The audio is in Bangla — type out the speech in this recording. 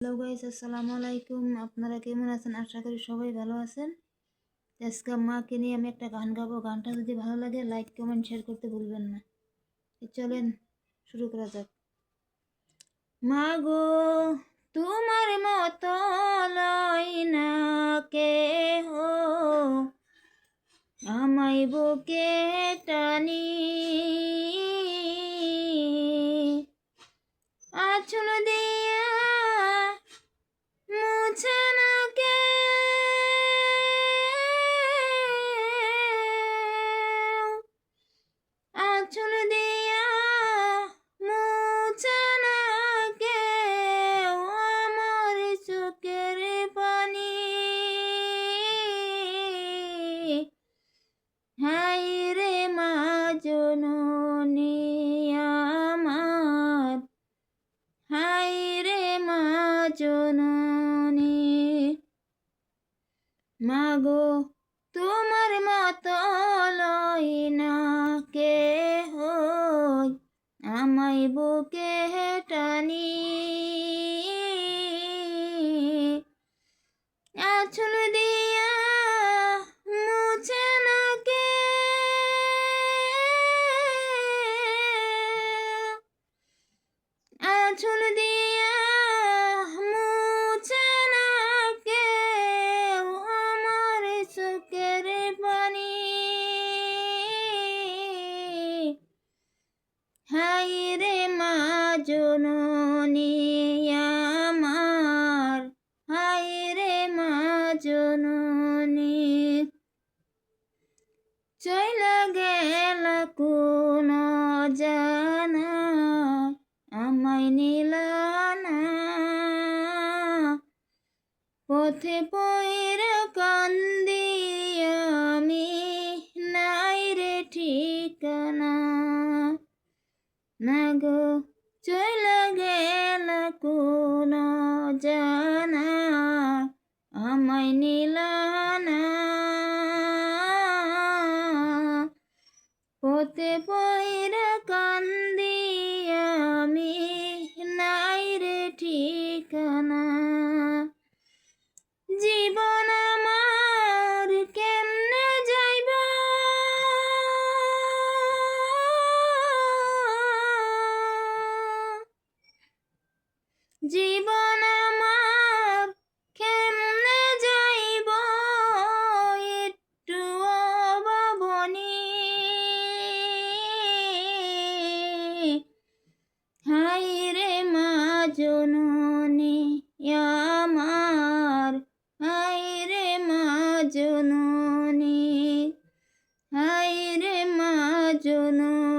হ্যালো গাইস, আসসালামু আলাইকুম। আপনারা কেমন আছেন? আশা করি সবাই ভালো আছেন। আজকে মাকে নিয়ে আমি একটা গান গাবো। গানটা যদি ভালো লাগে লাইক কমেন্ট শেয়ার করতে ভুলবেন না। চলেন শুরু করা যাক। মা গো, তোমার মতো লয় না কেহ, আমায় বুকে টানি, আঁচল দিয়া মুছে না কেউ, আঁচল দিয়া মুছে না কেউ আমার চোখের পানি। হায় রে মা জননী আমার, হায় রে মা জননী। মা গো, তোমার মতো লয় না কেহ, আমায় বুকে টানি, আঁচল দিয়া মুছে না কেউ, আঁচল দিয়া মুছে না কেউ আমার চোখের পানি। হায় রে মা জননী আমার, হায় রে মা জননী। চইলা গেলা কোন জানা, আমায় নিলা না, পথে পইরা কান্দি আমি, নাই রে ঠিকানা। না গো, চইলা গেলা কোন জানা, আমায় নিলা না, পথে পইরা কান্দি আমি, নাই রে ঠিকানা। জীবন আমার কেমনে যাইব, জীবন আমার কেমনে যাইব, একটু অভাবনী। হায় রে মা জননী আমার, হায় রে মা জননী, হায় রে মা জননী।